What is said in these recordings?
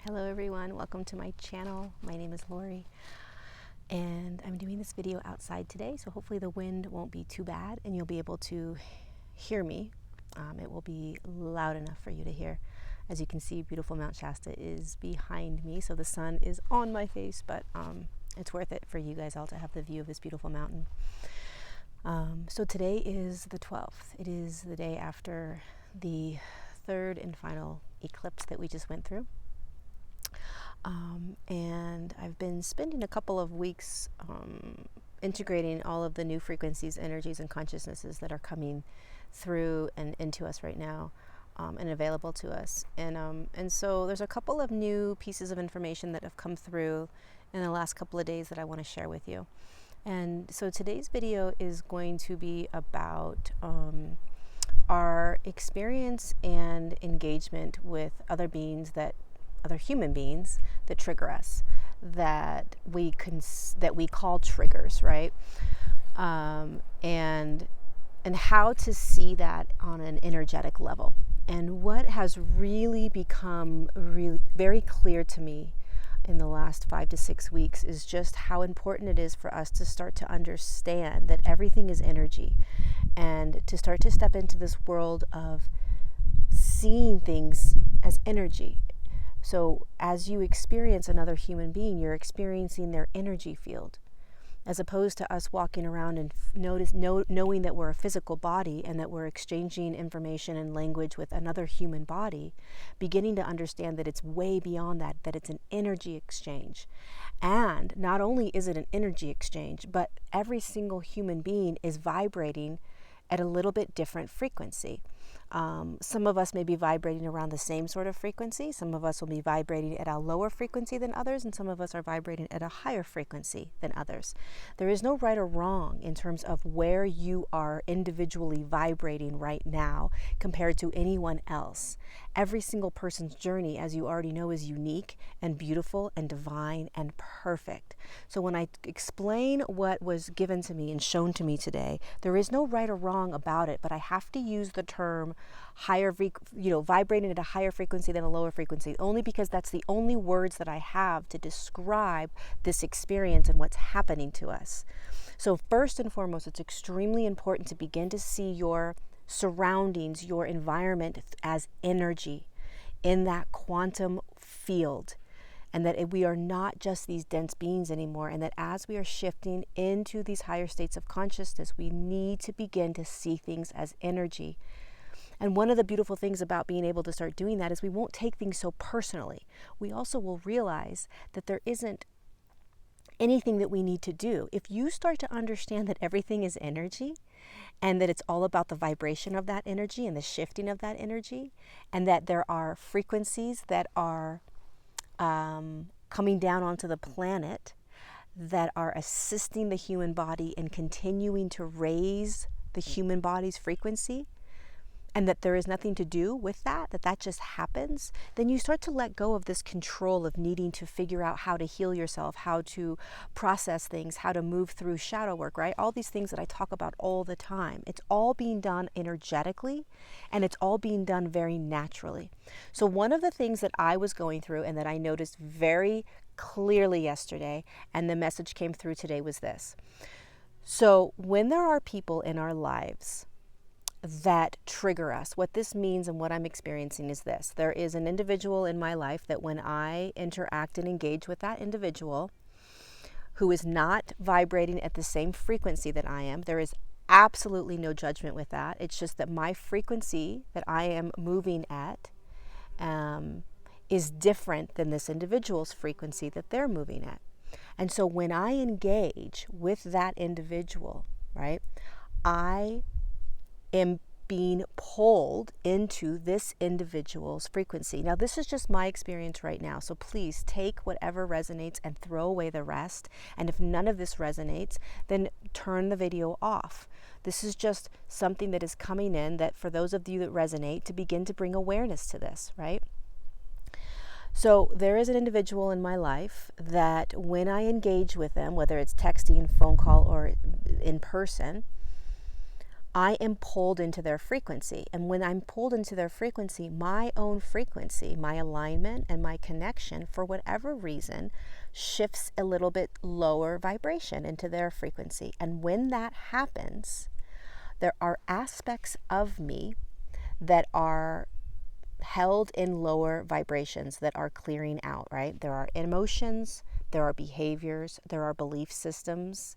Hello everyone, welcome to my channel. My name is Lori and I'm doing this video outside today, so hopefully the wind won't be too bad and you'll be able to hear me. It will be loud enough for you to hear. As you can see, beautiful Mount Shasta is behind me, so the sun is on my face, but it's worth it for you guys all to have the view of this beautiful mountain. So today is the 12th. It is the day after the third and final eclipse that we just went through. And I've been spending a couple of weeks integrating all of the new frequencies, energies, and consciousnesses that are coming through and into us right now, and available to us. And so there's a couple of new pieces of information that have come through in the last couple of days that I want to share with you. And so today's video is going to be about our experience and engagement with other human beings that trigger us, that we call triggers, right? And how to see that on an energetic level. And what has really become very clear to me in the last 5 to 6 weeks is just how important it is for us to start to understand that everything is energy, and to start to step into this world of seeing things as energy. So as you experience another human being, you're experiencing their energy field, as opposed to us walking around and knowing that we're a physical body and that we're exchanging information and language with another human body, beginning to understand that it's way beyond that, that it's an energy exchange. And not only is it an energy exchange, but every single human being is vibrating at a little bit different frequency. Some of us may be vibrating around the same sort of frequency. Some of us will be vibrating at a lower frequency than others, and some of us are vibrating at a higher frequency than others. There is no right or wrong in terms of where you are individually vibrating right now compared to anyone else. Every single person's journey, as you already know, is unique and beautiful and divine and perfect. So when I explain what was given to me and shown to me today, there is no right or wrong about it, but I have to use the term vibrating at a higher frequency than a lower frequency, only because that's the only words that I have to describe this experience and what's happening to us. So first and foremost, it's extremely important to begin to see your surroundings, your environment as energy in that quantum field, and that we are not just these dense beings anymore, and that as we are shifting into these higher states of consciousness, we need to begin to see things as energy. And one of the beautiful things about being able to start doing that is we won't take things so personally. We also will realize that there isn't anything that we need to do. If you start to understand that everything is energy, and that it's all about the vibration of that energy and the shifting of that energy, and that there are frequencies that are coming down onto the planet that are assisting the human body in continuing to raise the human body's frequency, and that there is nothing to do with that just happens, then you start to let go of this control of needing to figure out how to heal yourself, how to process things, how to move through shadow work, right? All these things that I talk about all the time. It's all being done energetically, and it's all being done very naturally. So one of the things that I was going through and that I noticed very clearly yesterday, and the message came through today, was this. So when there are people in our lives that trigger us, what this means and what I'm experiencing is this. There is an individual in my life that when I interact and engage with that individual who is not vibrating at the same frequency that I am, there is absolutely no judgment with that. It's just that my frequency that I am moving at is different than this individual's frequency that they're moving at. And so when I engage with that individual, right, I am being pulled into this individual's frequency. Now, this is just my experience right now, so please take whatever resonates and throw away the rest. And if none of this resonates, then turn the video off. This is just something that is coming in, that for those of you that resonate, to begin to bring awareness to this, right? So there is an individual in my life that when I engage with them, whether it's texting, phone call, or in person, I am pulled into their frequency. And when I'm pulled into their frequency, my own frequency, my alignment and my connection, for whatever reason, shifts a little bit lower vibration into their frequency. And when that happens, there are aspects of me that are held in lower vibrations that are clearing out, right? There are emotions, there are behaviors, there are belief systems,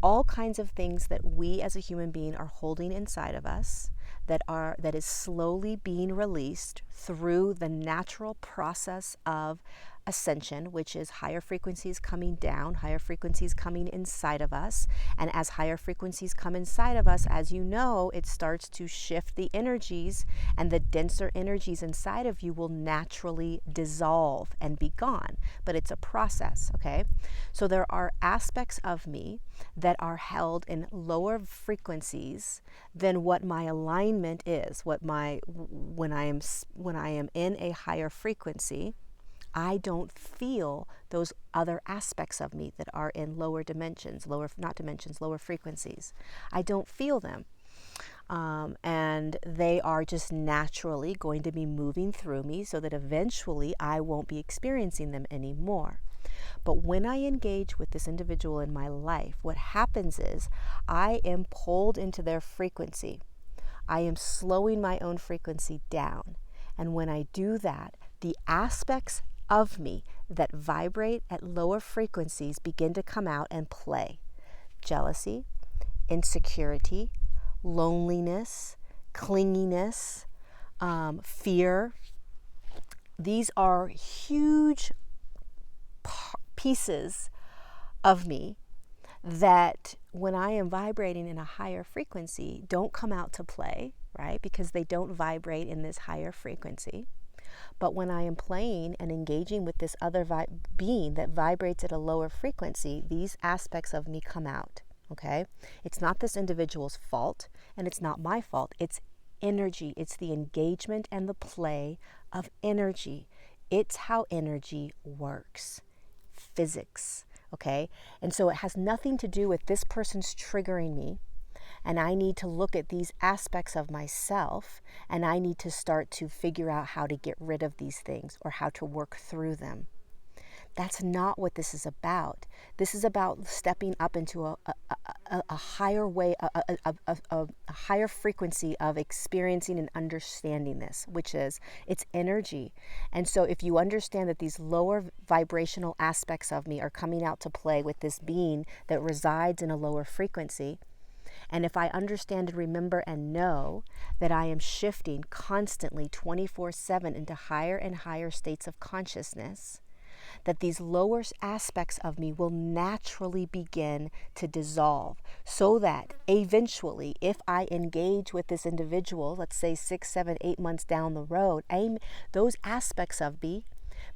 all kinds of things that we as a human being are holding inside of us that is slowly being released through the natural process of ascension, which is higher frequencies coming down, higher frequencies coming inside of us. And as higher frequencies come inside of us, as you know, it starts to shift the energies, and the denser energies inside of you will naturally dissolve and be gone. But it's a process, okay? So there are aspects of me that are held in lower frequencies than what my alignment is, when I am in a higher frequency, I don't feel those other aspects of me that are in lower dimensions, lower frequencies. I don't feel them. And they are just naturally going to be moving through me so that eventually I won't be experiencing them anymore. But when I engage with this individual in my life, what happens is I am pulled into their frequency. I am slowing my own frequency down. And when I do that, the aspects of me that vibrate at lower frequencies begin to come out and play. Jealousy, insecurity, loneliness, clinginess, fear. These are huge pieces of me that when I am vibrating in a higher frequency don't come out to play, right? Because they don't vibrate in this higher frequency. But when I am playing and engaging with this other being that vibrates at a lower frequency, these aspects of me come out, okay? It's not this individual's fault, and it's not my fault. It's energy. It's the engagement and the play of energy. It's how energy works. Physics, okay? And so it has nothing to do with this person's triggering me, and I need to look at these aspects of myself, and I need to start to figure out how to get rid of these things or how to work through them. That's not what this is about. This is about stepping up into a higher way, a higher frequency of experiencing and understanding this, which is it's energy. And so if you understand that these lower vibrational aspects of me are coming out to play with this being that resides in a lower frequency, and if I understand and remember and know that I am shifting constantly 24/7 into higher and higher states of consciousness, that these lower aspects of me will naturally begin to dissolve, so that eventually, if I engage with this individual, let's say 6, 7, 8 months down the road, those aspects of me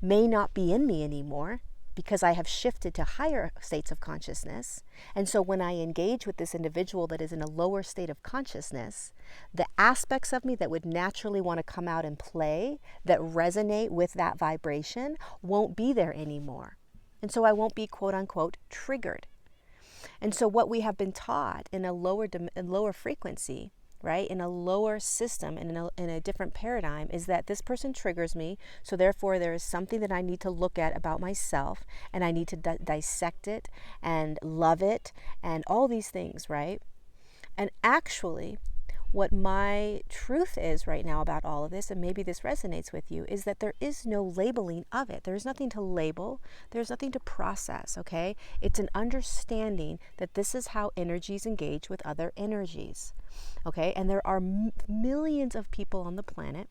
may not be in me anymore, because I have shifted to higher states of consciousness. And so when I engage with this individual that is in a lower state of consciousness, the aspects of me that would naturally want to come out and play, that resonate with that vibration, won't be there anymore. And so I won't be, quote unquote, triggered. And so what we have been taught in a lower frequency, right, in a lower system and in a different paradigm, is that this person triggers me, so therefore there is something that I need to look at about myself, and I need to dissect it and love it and all these things, right? And actually, what my truth is right now about all of this, and maybe this resonates with you, is that there is no labeling of it. There's nothing to label. There's nothing to process, okay? It's an understanding that this is how energies engage with other energies, okay? And there are millions of people on the planet.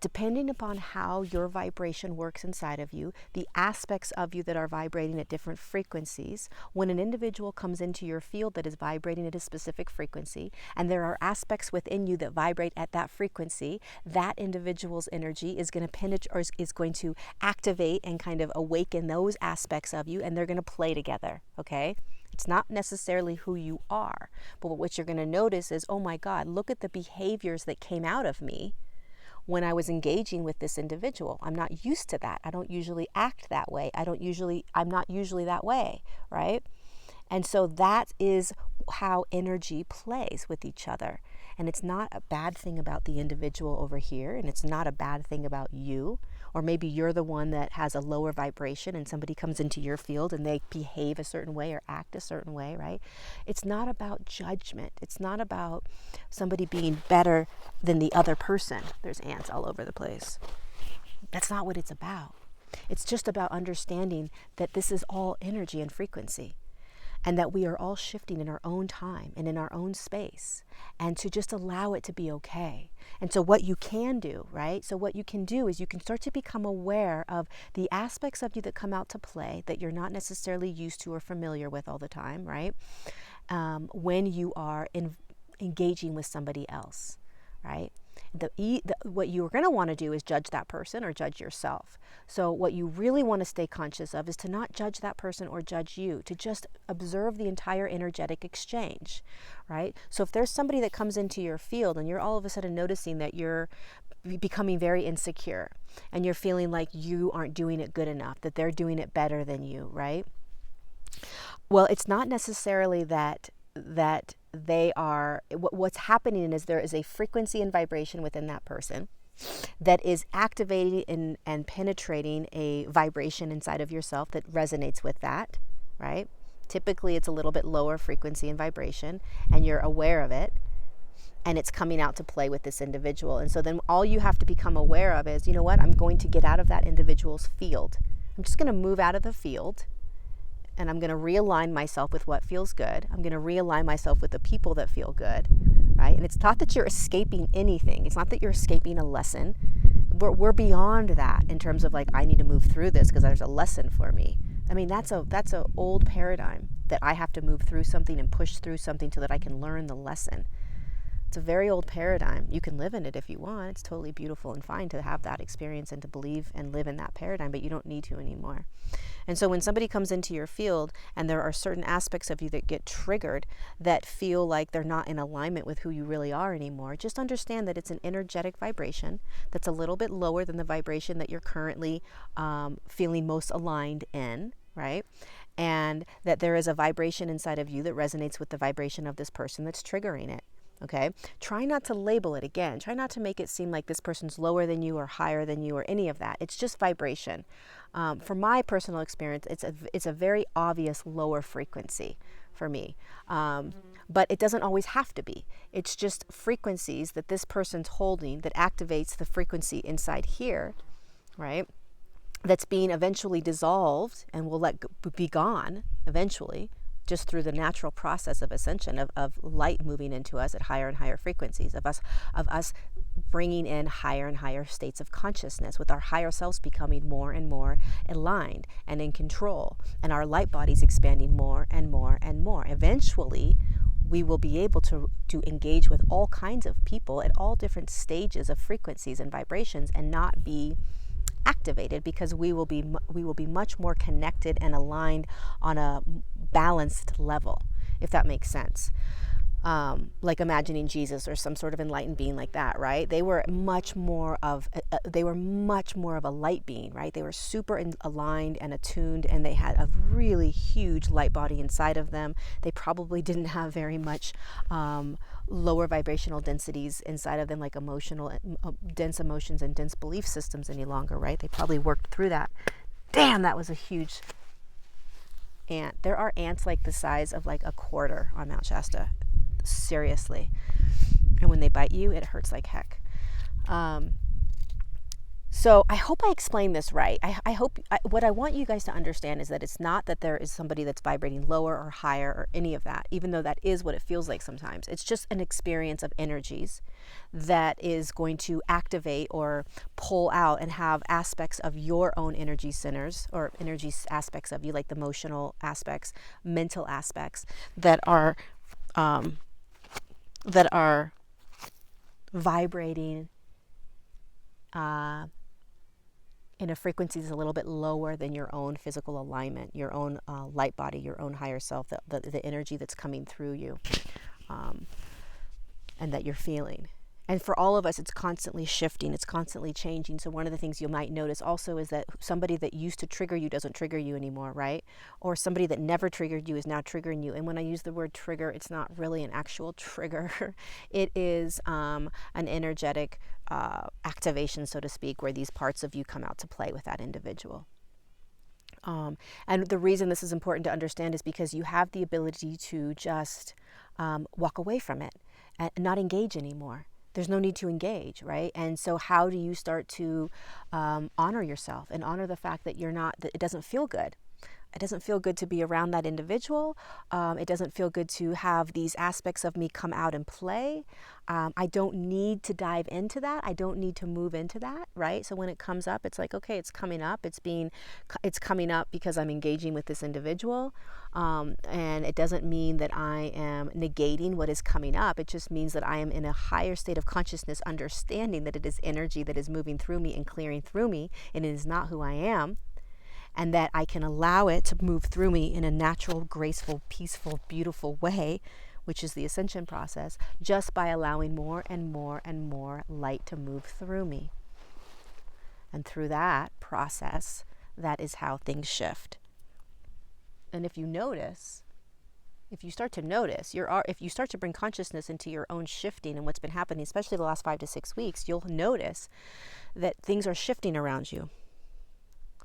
Depending upon how your vibration works inside of you, the aspects of you that are vibrating at different frequencies, when an individual comes into your field that is vibrating at a specific frequency, and there are aspects within you that vibrate at that frequency, that individual's energy is going to penetrate, or is going to activate and kind of awaken those aspects of you, and they're going to play together, okay? It's not necessarily who you are, but what you're going to notice is, oh my God, look at the behaviors that came out of me when I was engaging with this individual. I'm not used to that. I don't usually act that way. I'm not usually that way, right? And so that is how energy plays with each other. And it's not a bad thing about the individual over here, and it's not a bad thing about you. Or maybe you're the one that has a lower vibration and somebody comes into your field and they behave a certain way or act a certain way, right? It's not about judgment. It's not about somebody being better than the other person. There's ants all over the place. That's not what it's about. It's just about understanding that this is all energy and frequency, and that we are all shifting in our own time and in our own space, and to just allow it to be okay. And so what you can do, right? So what you can do is you can start to become aware of the aspects of you that come out to play that you're not necessarily used to or familiar with all the time, right? When you are engaging with somebody else, right? What you're going to want to do is judge that person or judge yourself. So what you really want to stay conscious of is to not judge that person or judge you, to just observe the entire energetic exchange, right? So if there's somebody that comes into your field and you're all of a sudden noticing that you're becoming very insecure and you're feeling like you aren't doing it good enough, that they're doing it better than you, right? Well, it's not necessarily that they are, what's happening is there is a frequency and vibration within that person that is activating and penetrating a vibration inside of yourself that resonates with that, right? Typically it's a little bit lower frequency and vibration, and you're aware of it, and it's coming out to play with this individual. And so then all you have to become aware of is, you know what, I'm going to get out of that individual's field. I'm just going to move out of the field, and I'm going to realign myself with what feels good. I'm going to realign myself with the people that feel good, right? And it's not that you're escaping anything. It's not that you're escaping a lesson. We're beyond that in terms of like, I need to move through this because there's a lesson for me. I mean, that's a old paradigm, that I have to move through something and push through something so that I can learn the lesson. It's a very old paradigm. You can live in it if you want. It's totally beautiful and fine to have that experience and to believe and live in that paradigm, but you don't need to anymore. And so when somebody comes into your field and there are certain aspects of you that get triggered that feel like they're not in alignment with who you really are anymore, just understand that it's an energetic vibration that's a little bit lower than the vibration that you're currently feeling most aligned in, right? And that there is a vibration inside of you that resonates with the vibration of this person that's triggering it. Okay, try not to label it again. Try not to make it seem like this person's lower than you or higher than you or any of that. It's just vibration. From my personal experience, it's a very obvious lower frequency for me. But it doesn't always have to be. It's just frequencies that this person's holding that activates the frequency inside here, right? That's being eventually dissolved and will be gone eventually, just through the natural process of ascension, of light moving into us at higher and higher frequencies, of us bringing in higher and higher states of consciousness, with our higher selves becoming more and more aligned and in control, and our light bodies expanding more and more and more. Eventually, we will be able to engage with all kinds of people at all different stages of frequencies and vibrations and not be activated, because we will be much more connected and aligned on a balanced level, if that makes sense. Like imagining Jesus or some sort of enlightened being like that, right? They were much more of a light being, right? They were super aligned and attuned, and they had a really huge light body inside of them. They probably didn't have very much lower vibrational densities inside of them, like dense emotions and dense belief systems any longer, right? They probably worked through that. Damn, that was a huge ant. There are ants like the size of like a quarter on Mount Shasta. Seriously. And when they bite you, it hurts like heck. So I hope I explained this right. I hope what I want you guys to understand is that it's not that there is somebody that's vibrating lower or higher or any of that, even though that is what it feels like sometimes. It's just an experience of energies that is going to activate or pull out and have aspects of your own energy centers or energy aspects of you, like the emotional aspects, mental aspects that are vibrating in a frequency that's a little bit lower than your own physical alignment, your own light body, your own higher self, the energy that's coming through you, and that you're feeling. And for all of us, it's constantly shifting, it's constantly changing. So one of the things you might notice also is that somebody that used to trigger you doesn't trigger you anymore, right? Or somebody that never triggered you is now triggering you. And when I use the word trigger, it's not really an actual trigger. It is an energetic activation, so to speak, where these parts of you come out to play with that individual. And the reason this is important to understand is because you have the ability to just walk away from it and not engage anymore. There's no need to engage, right? And so how do you start to honor yourself and honor the fact that that it doesn't feel good? It doesn't feel good to be around that individual. It doesn't feel good to have these aspects of me come out and play. I don't need to dive into that. I don't need to move into that, right? So when it comes up, it's like, okay, it's coming up. It's coming up because I'm engaging with this individual. And it doesn't mean that I am negating what is coming up. It just means that I am in a higher state of consciousness, understanding that it is energy that is moving through me and clearing through me, and it is not who I am. And that I can allow it to move through me in a natural, graceful, peaceful, beautiful way, which is the ascension process, just by allowing more and more and more light to move through me. And through that process, that is how things shift. And if you start to notice, if you start to bring consciousness into your own shifting and what's been happening, especially the last 5 to 6 weeks, you'll notice that things are shifting around you.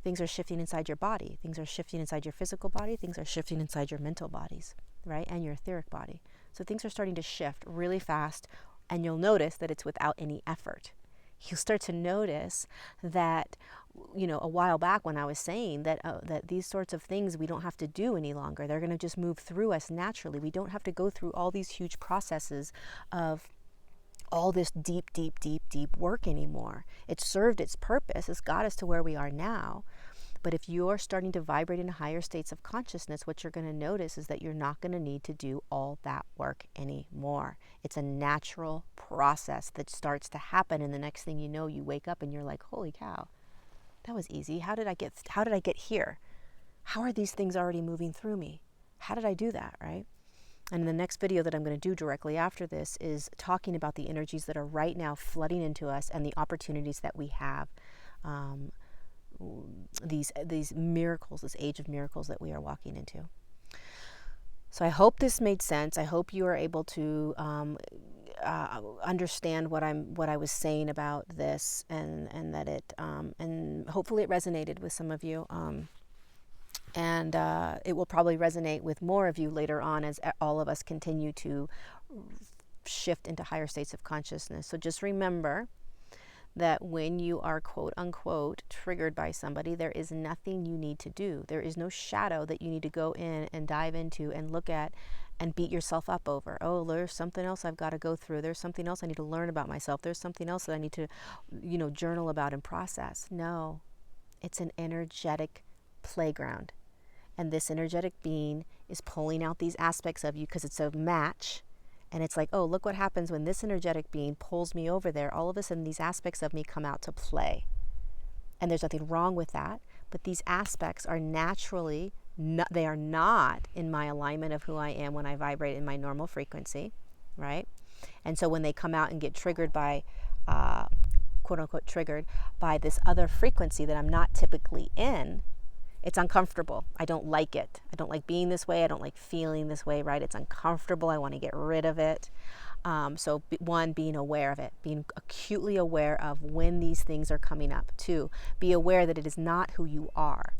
Things are shifting inside your body. Things are shifting inside your physical body. Things are shifting inside your mental bodies, right? And your etheric body. So things are starting to shift really fast, and you'll notice that it's without any effort. You'll start to notice that, a while back when I was saying that these sorts of things we don't have to do any longer. They're going to just move through us naturally. We don't have to go through all these huge processes of all this deep work anymore. It served its purpose. It's got us to where we are now. But if you're starting to vibrate in higher states of consciousness, what you're going to notice is that you're not going to need to do all that work anymore. It's a natural process that starts to happen, and the next thing you know, you wake up and you're like, holy cow, that was easy. How did I get here? How are these things already moving through me? How did I do that, right? And the next video that I'm going to do directly after this is talking about the energies that are right now flooding into us and the opportunities that we have, these miracles, this age of miracles that we are walking into. So I hope this made sense. I hope you are able to understand what I was saying about this, and that it and hopefully it resonated with some of you. And it will probably resonate with more of you later on as all of us continue to shift into higher states of consciousness. So just remember that when you are quote unquote triggered by somebody, there is nothing you need to do. There is no shadow that you need to go in and dive into and look at and beat yourself up over. Oh, there's something else I've got to go through. There's something else I need to learn about myself. There's something else that I need to, journal about and process. No, it's an energetic playground. And this energetic being is pulling out these aspects of you because it's a match. And it's like, oh, look what happens when this energetic being pulls me over there. All of a sudden, these aspects of me come out to play. And there's nothing wrong with that. But these aspects are naturally, they are not in my alignment of who I am when I vibrate in my normal frequency, right? And so when they come out and get triggered by, quote unquote, triggered by this other frequency that I'm not typically in, it's uncomfortable. I don't like it. I don't like being this way. I don't like feeling this way, right? It's uncomfortable. I want to get rid of it. So one, being aware of it, being acutely aware of when these things are coming up. Two, be aware that it is not who you are.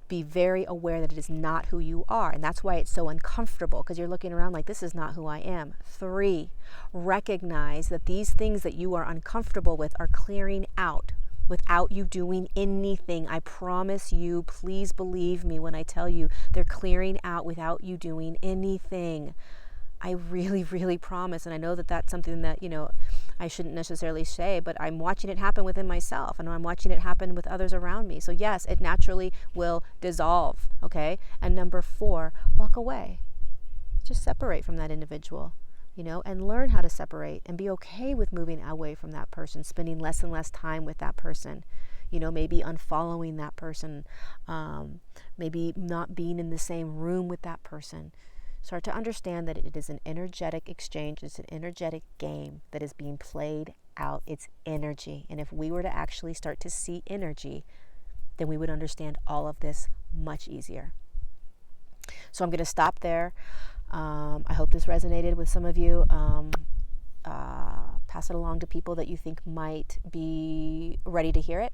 Be very aware that it is not who you are. And that's why it's so uncomfortable, because you're looking around like, this is not who I am. Three, recognize that these things that you are uncomfortable with are clearing out without you doing anything. I promise you, please believe me when I tell you, they're clearing out without you doing anything. I really, really promise. And I know that that's something that, I shouldn't necessarily say, but I'm watching it happen within myself, and I'm watching it happen with others around me. So yes, it naturally will dissolve, okay? And number 4, walk away. Just separate from that individual. And learn how to separate and be okay with moving away from that person, spending less and less time with that person, maybe unfollowing that person, maybe not being in the same room with that person. Start to understand that it is an energetic exchange. It's an energetic game that is being played out. It's energy. And if we were to actually start to see energy, then we would understand all of this much easier. So I'm going to stop there. I hope this resonated with some of you. Pass it along to people that you think might be ready to hear it.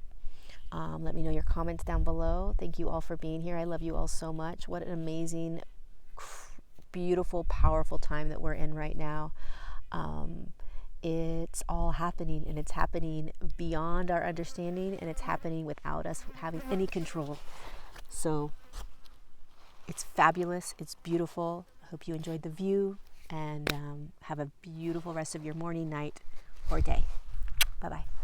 Let me know your comments down below. Thank you all for being here. I love you all so much. What an amazing, beautiful, powerful time that we're in right now. It's all happening, and it's happening beyond our understanding, and it's happening without us having any control. So it's fabulous. It's beautiful. I hope you enjoyed the view, and have a beautiful rest of your morning, night, or day. Bye-bye.